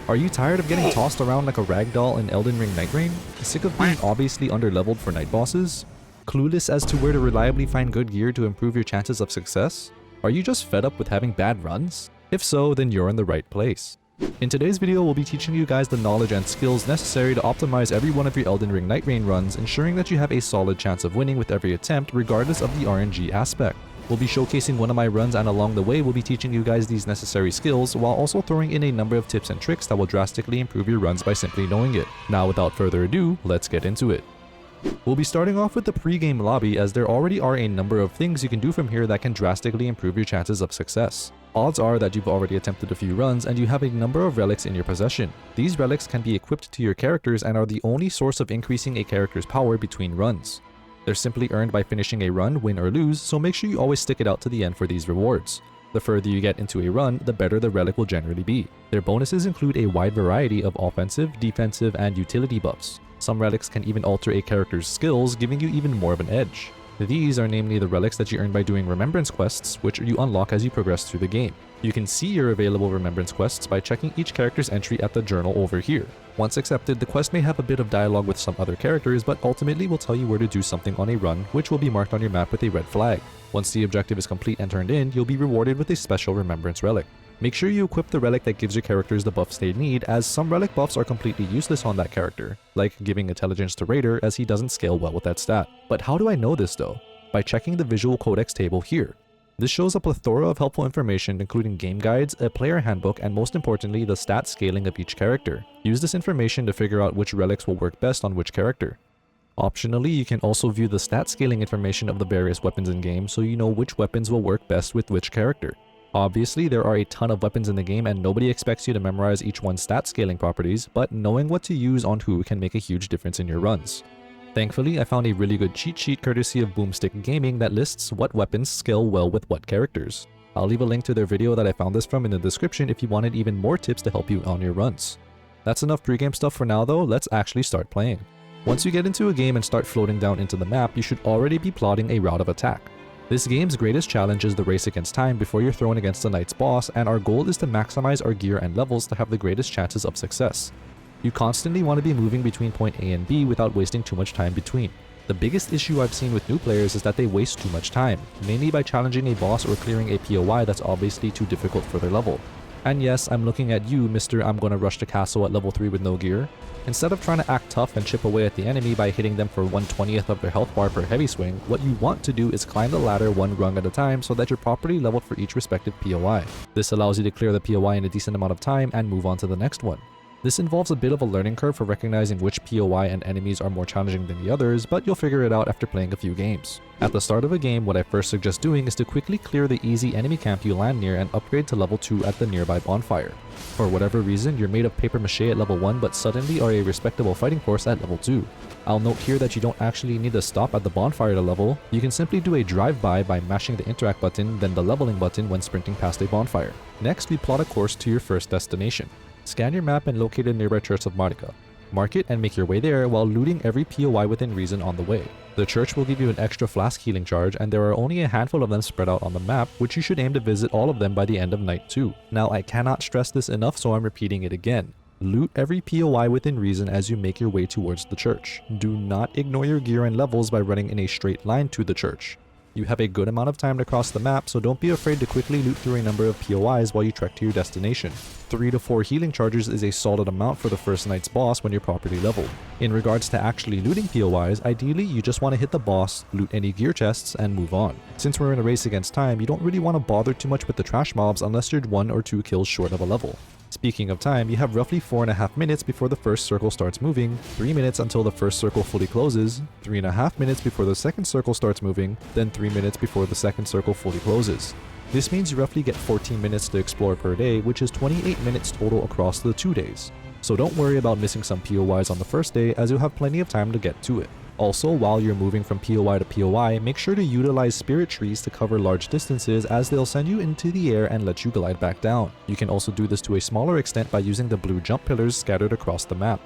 Are you tired of getting tossed around like a ragdoll in Elden Ring Nightreign? Sick of being obviously underleveled for night bosses? Clueless as to where to reliably find good gear to improve your chances of success? Are you just fed up with having bad runs? If so, then you're in the right place. In today's video, we'll be teaching you guys the knowledge and skills necessary to optimize every one of your Elden Ring Nightreign runs, ensuring that you have a solid chance of winning with every attempt regardless of the RNG aspect. We'll be showcasing one of my runs, and along the way we'll be teaching you guys these necessary skills while also throwing in a number of tips and tricks that will drastically improve your runs by simply knowing it. Now without further ado, let's get into it. We'll be starting off with the pre-game lobby, as there already are a number of things you can do from here that can drastically improve your chances of success. Odds are that you've already attempted a few runs and you have a number of relics in your possession. These relics can be equipped to your characters and are the only source of increasing a character's power between runs. They're simply earned by finishing a run, win or lose, so make sure you always stick it out to the end for these rewards. The further you get into a run, the better the relic will generally be. Their bonuses include a wide variety of offensive, defensive, and utility buffs. Some relics can even alter a character's skills, giving you even more of an edge. These are namely the relics that you earn by doing remembrance quests, which you unlock as you progress through the game. You can see your available remembrance quests by checking each character's entry at the journal over here. Once accepted, the quest may have a bit of dialogue with some other characters, but ultimately will tell you where to do something on a run, which will be marked on your map with a red flag. Once the objective is complete and turned in, you'll be rewarded with a special remembrance relic. Make sure you equip the relic that gives your characters the buffs they need, as some relic buffs are completely useless on that character, like giving intelligence to Raider as he doesn't scale well with that stat. But how do I know this though? By checking the visual codex table here. This shows a plethora of helpful information, including game guides, a player handbook, and most importantly the stat scaling of each character. Use this information to figure out which relics will work best on which character. Optionally, you can also view the stat scaling information of the various weapons in game so you know which weapons will work best with which character. Obviously, there are a ton of weapons in the game and nobody expects you to memorize each one's stat scaling properties, but knowing what to use on who can make a huge difference in your runs. Thankfully, I found a really good cheat sheet courtesy of Boomstick Gaming that lists what weapons scale well with what characters. I'll leave a link to their video that I found this from in the description if you wanted even more tips to help you on your runs. That's enough pregame stuff for now though, let's actually start playing. Once you get into a game and start floating down into the map, you should already be plotting a route of attack. This game's greatest challenge is the race against time before you're thrown against the night's boss, and our goal is to maximize our gear and levels to have the greatest chances of success. You constantly want to be moving between point A and B without wasting too much time between. The biggest issue I've seen with new players is that they waste too much time, mainly by challenging a boss or clearing a POI that's obviously too difficult for their level. And yes, I'm looking at you, Mr. I'm gonna rush the castle at level 3 with no gear. Instead of trying to act tough and chip away at the enemy by hitting them for 1/20th of their health bar per heavy swing, what you want to do is climb the ladder one rung at a time so that you're properly leveled for each respective POI. This allows you to clear the POI in a decent amount of time and move on to the next one. This involves a bit of a learning curve for recognizing which POI and enemies are more challenging than the others, but you'll figure it out after playing a few games. At the start of a game, what I first suggest doing is to quickly clear the easy enemy camp you land near and upgrade to level 2 at the nearby bonfire. For whatever reason, you're made of paper mache at level 1 but suddenly are a respectable fighting force at level 2. I'll note here that you don't actually need to stop at the bonfire to level, you can simply do a drive-by by mashing the interact button, then the leveling button when sprinting past a bonfire. Next, we plot a course to your first destination. Scan your map and locate a nearby Church of Marika. Mark it and make your way there while looting every POI within reason on the way. The church will give you an extra flask healing charge, and there are only a handful of them spread out on the map, which you should aim to visit all of them by the end of night 2. Now I cannot stress this enough, so I'm repeating it again. Loot every POI within reason as you make your way towards the church. Do not ignore your gear and levels by running in a straight line to the church. You have a good amount of time to cross the map, so don't be afraid to quickly loot through a number of POIs while you trek to your destination. 3 to 4 healing charges is a solid amount for the first night's boss when you're properly leveled. In regards to actually looting POIs, ideally you just want to hit the boss, loot any gear chests, and move on. Since we're in a race against time, you don't really want to bother too much with the trash mobs unless you're 1 or 2 kills short of a level. Speaking of time, you have roughly 4.5 minutes before the first circle starts moving, 3 minutes until the first circle fully closes, 3.5 minutes before the second circle starts moving, then 3 minutes before the second circle fully closes. This means you roughly get 14 minutes to explore per day, which is 28 minutes total across the 2 days. So don't worry about missing some POIs on the first day, as you'll have plenty of time to get to it. Also, while you're moving from POI to POI, make sure to utilize spirit trees to cover large distances, as they'll send you into the air and let you glide back down. You can also do this to a smaller extent by using the blue jump pillars scattered across the map.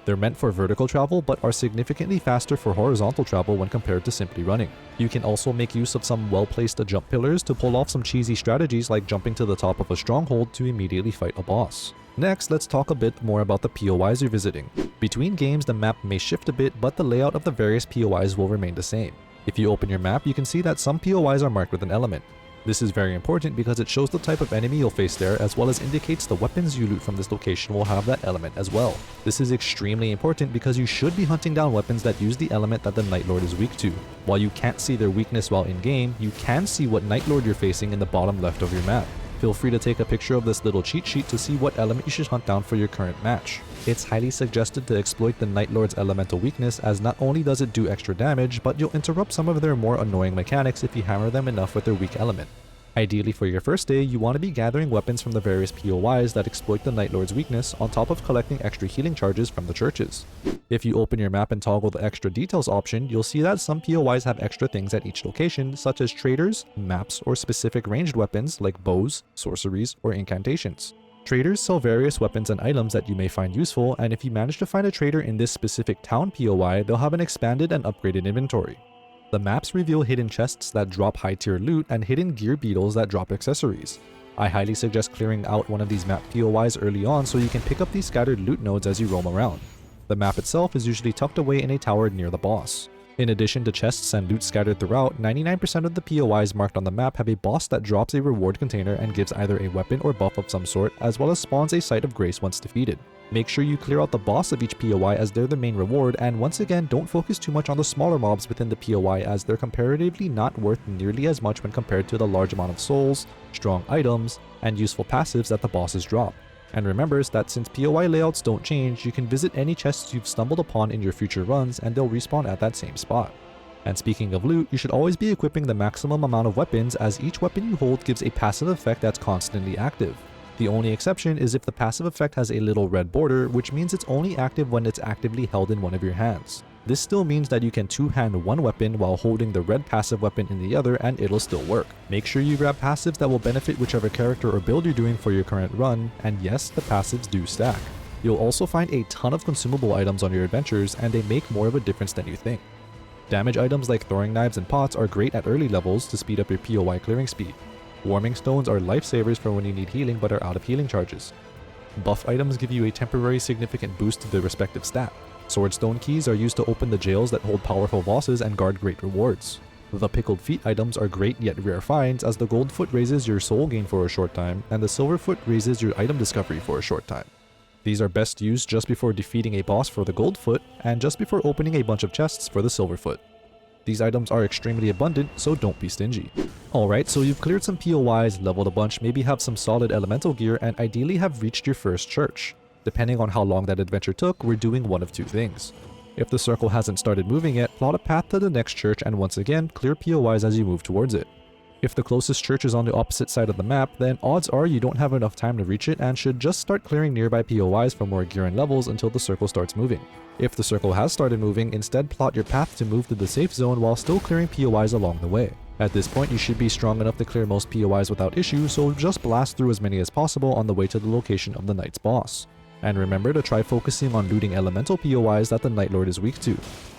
They're meant for vertical travel but are significantly faster for horizontal travel when compared to simply running. You can also make use of some well-placed jump pillars to pull off some cheesy strategies like jumping to the top of a stronghold to immediately fight a boss. Next, let's talk a bit more about the POIs you're visiting. Between games, the map may shift a bit, but the layout of the various POIs will remain the same. If you open your map, you can see that some POIs are marked with an element. This is very important because it shows the type of enemy you'll face there, as well as indicates the weapons you loot from this location will have that element as well. This is extremely important because you should be hunting down weapons that use the element that the Night Lord is weak to. While you can't see their weakness while in-game, you can see what Night Lord you're facing in the bottom left of your map. Feel free to take a picture of this little cheat sheet to see what element you should hunt down for your current match. It's highly suggested to exploit the Night Lord's elemental weakness, as not only does it do extra damage, but you'll interrupt some of their more annoying mechanics if you hammer them enough with their weak element. Ideally for your first day, you want to be gathering weapons from the various POIs that exploit the Night Lord's weakness on top of collecting extra healing charges from the churches. If you open your map and toggle the extra details option, you'll see that some POIs have extra things at each location, such as traders, maps, or specific ranged weapons like bows, sorceries, or incantations. Traders sell various weapons and items that you may find useful, and if you manage to find a trader in this specific town POI, they'll have an expanded and upgraded inventory. The maps reveal hidden chests that drop high-tier loot and hidden gear beetles that drop accessories. I highly suggest clearing out one of these map POIs early on so you can pick up these scattered loot nodes as you roam around. The map itself is usually tucked away in a tower near the boss. In addition to chests and loot scattered throughout, 99% of the POIs marked on the map have a boss that drops a reward container and gives either a weapon or buff of some sort, as well as spawns a Site of Grace once defeated. Make sure you clear out the boss of each POI as they're the main reward, and once again, don't focus too much on the smaller mobs within the POI as they're comparatively not worth nearly as much when compared to the large amount of souls, strong items, and useful passives that the bosses drop. And remember that since POI layouts don't change, you can visit any chests you've stumbled upon in your future runs and they'll respawn at that same spot. And speaking of loot, you should always be equipping the maximum amount of weapons, as each weapon you hold gives a passive effect that's constantly active. The only exception is if the passive effect has a little red border, which means it's only active when it's actively held in one of your hands. This still means that you can two-hand one weapon while holding the red passive weapon in the other, and it'll still work. Make sure you grab passives that will benefit whichever character or build you're doing for your current run, and yes, the passives do stack. You'll also find a ton of consumable items on your adventures, and they make more of a difference than you think. Damage items like throwing knives and pots are great at early levels to speed up your POI clearing speed. Warming stones are lifesavers for when you need healing but are out of healing charges. Buff items give you a temporary significant boost to the respective stat. Swordstone keys are used to open the jails that hold powerful bosses and guard great rewards. The pickled feet items are great yet rare finds, as the gold foot raises your soul gain for a short time, and the silver foot raises your item discovery for a short time. These are best used just before defeating a boss for the gold foot, and just before opening a bunch of chests for the silver foot. These items are extremely abundant, so don't be stingy. Alright, so you've cleared some POIs, leveled a bunch, maybe have some solid elemental gear, and ideally have reached your first church. Depending on how long that adventure took, we're doing one of two things. If the circle hasn't started moving yet, plot a path to the next church and once again, clear POIs as you move towards it. If the closest church is on the opposite side of the map, then odds are you don't have enough time to reach it and should just start clearing nearby POIs for more gear and levels until the circle starts moving. If the circle has started moving, instead plot your path to move to the safe zone while still clearing POIs along the way. At this point, you should be strong enough to clear most POIs without issue, so just blast through as many as possible on the way to the location of the Knight's boss. And remember to try focusing on looting elemental POIs that the Night Lord is weak to.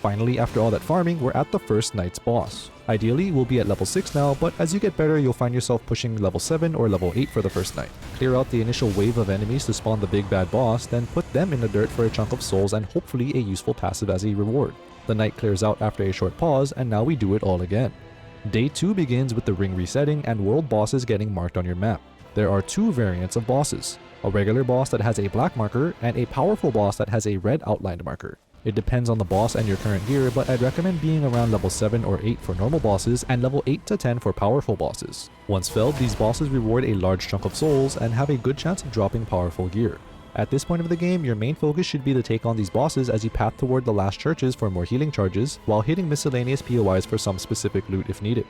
Finally, after all that farming, we're at the first Knight's boss. Ideally, we'll be at level 6 now, but as you get better, you'll find yourself pushing level 7 or level 8 for the first Knight. Clear out the initial wave of enemies to spawn the big bad boss, then put them in the dirt for a chunk of souls and hopefully a useful passive as a reward. The Knight clears out after a short pause, and now we do it all again. Day 2 begins with the ring resetting and world bosses getting marked on your map. There are two variants of bosses, a regular boss that has a black marker and a powerful boss that has a red outlined marker. It depends on the boss and your current gear, but I'd recommend being around level 7 or 8 for normal bosses and level 8 to 10 for powerful bosses. Once felled, these bosses reward a large chunk of souls and have a good chance of dropping powerful gear. At this point of the game, your main focus should be to take on these bosses as you path toward the last churches for more healing charges, while hitting miscellaneous POIs for some specific loot if needed.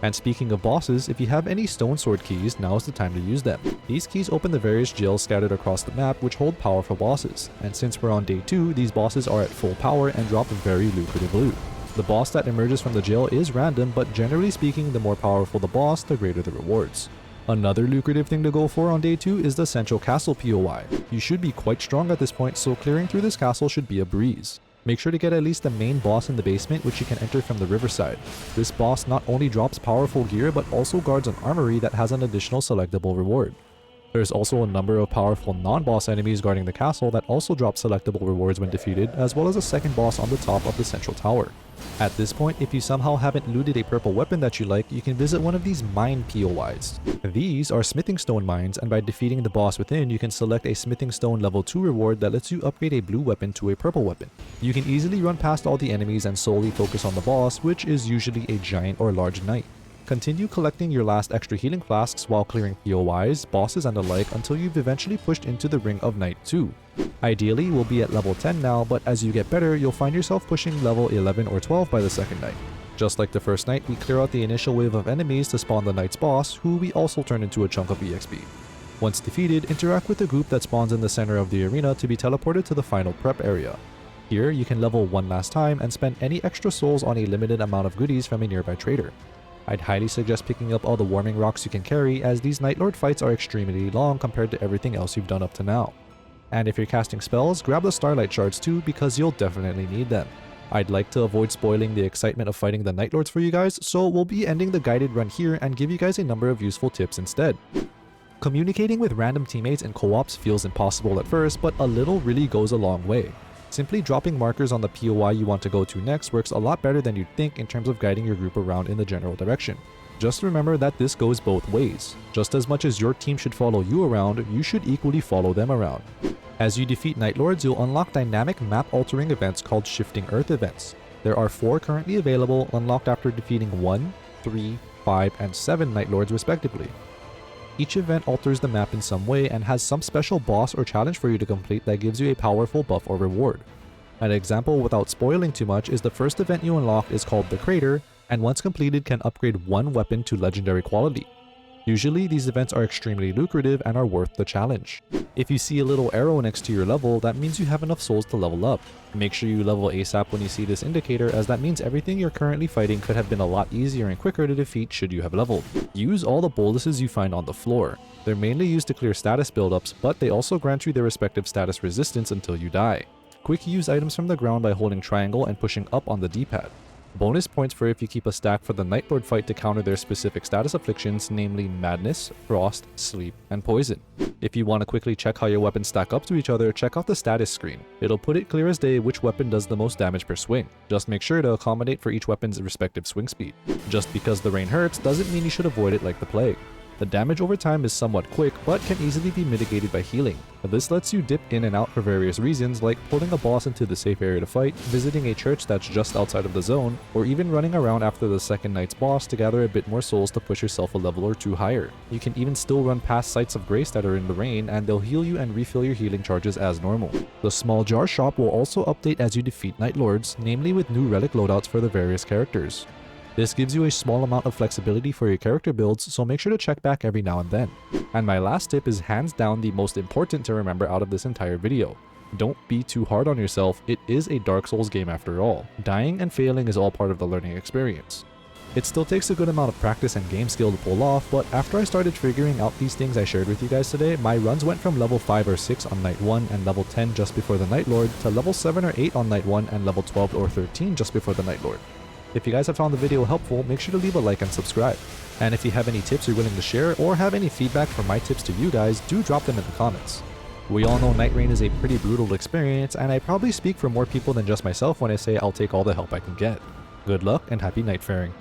And speaking of bosses, if you have any stone sword keys, now is the time to use them. These keys open the various jails scattered across the map which hold powerful bosses, and since we're on day 2, these bosses are at full power and drop very lucrative loot. The boss that emerges from the jail is random, but generally speaking, the more powerful the boss, the greater the rewards. Another lucrative thing to go for on day 2 is the Central Castle POI. You should be quite strong at this point, so clearing through this castle should be a breeze. Make sure to get at least the main boss in the basement, which you can enter from the riverside. This boss not only drops powerful gear but also guards an armory that has an additional selectable reward. There's also a number of powerful non-boss enemies guarding the castle that also drop selectable rewards when defeated, as well as a second boss on the top of the central tower. At this point, if you somehow haven't looted a purple weapon that you like, you can visit one of these mine POIs. These are smithing stone mines, and by defeating the boss within, you can select a smithing stone level 2 reward that lets you upgrade a blue weapon to a purple weapon. You can easily run past all the enemies and solely focus on the boss, which is usually a giant or large knight. Continue collecting your last extra healing flasks while clearing POIs, bosses and the like until you've eventually pushed into the Ring of Night 2. Ideally, we'll be at level 10 now, but as you get better, you'll find yourself pushing level 11 or 12 by the second night. Just like the first night, we clear out the initial wave of enemies to spawn the Knight's boss, who we also turn into a chunk of EXP. Once defeated, interact with the group that spawns in the center of the arena to be teleported to the final prep area. Here, you can level one last time and spend any extra souls on a limited amount of goodies from a nearby trader. I'd highly suggest picking up all the warming rocks you can carry, as these Night Lord fights are extremely long compared to everything else you've done up to now. And if you're casting spells, grab the Starlight Shards too, because you'll definitely need them. I'd like to avoid spoiling the excitement of fighting the Night Lords for you guys, so we'll be ending the guided run here and give you guys a number of useful tips instead. Communicating with random teammates in co-ops feels impossible at first, but a little really goes a long way. Simply dropping markers on the POI you want to go to next works a lot better than you'd think in terms of guiding your group around in the general direction. Just remember that this goes both ways. Just as much as your team should follow you around, you should equally follow them around. As you defeat Night Lords, you'll unlock dynamic map-altering events called Shifting Earth events. There are 4 currently available, unlocked after defeating 1, 3, 5, and 7 Night Lords respectively. Each event alters the map in some way and has some special boss or challenge for you to complete that gives you a powerful buff or reward. An example without spoiling too much is the first event you unlock is called the Crater, and once completed can upgrade one weapon to legendary quality. Usually these events are extremely lucrative and are worth the challenge. If you see a little arrow next to your level, that means you have enough souls to level up. Make sure you level ASAP when you see this indicator, as that means everything you're currently fighting could have been a lot easier and quicker to defeat should you have leveled. Use all the boluses you find on the floor. They're mainly used to clear status buildups, but they also grant you their respective status resistance until you die. Quick use items from the ground by holding triangle and pushing up on the D-pad. Bonus points for if you keep a stack for the Night Lord fight to counter their specific status afflictions, namely Madness, Frost, Sleep, and Poison. If you want to quickly check how your weapons stack up to each other, check out the status screen. It'll put it clear as day which weapon does the most damage per swing. Just make sure to accommodate for each weapon's respective swing speed. Just because the rain hurts doesn't mean you should avoid it like the plague. The damage over time is somewhat quick, but can easily be mitigated by healing. This lets you dip in and out for various reasons, like pulling a boss into the safe area to fight, visiting a church that's just outside of the zone, or even running around after the second night's boss to gather a bit more souls to push yourself a level or 2 higher. You can even still run past sites of grace that are in the rain, and they'll heal you and refill your healing charges as normal. The small jar shop will also update as you defeat Night Lords, namely with new relic loadouts for the various characters. This gives you a small amount of flexibility for your character builds, so make sure to check back every now and then. And my last tip is hands down the most important to remember out of this entire video. Don't be too hard on yourself, it is a Dark Souls game after all. Dying and failing is all part of the learning experience. It still takes a good amount of practice and game skill to pull off, but after I started figuring out these things I shared with you guys today, my runs went from level 5 or 6 on night 1 and level 10 just before the Night Lord to level 7 or 8 on night 1 and level 12 or 13 just before the Night Lord. If you guys have found the video helpful, make sure to leave a like and subscribe. And if you have any tips you're willing to share or have any feedback for my tips to you guys, do drop them in the comments. We all know Nightreign is a pretty brutal experience, and I probably speak for more people than just myself when I say I'll take all the help I can get. Good luck and happy nightfaring.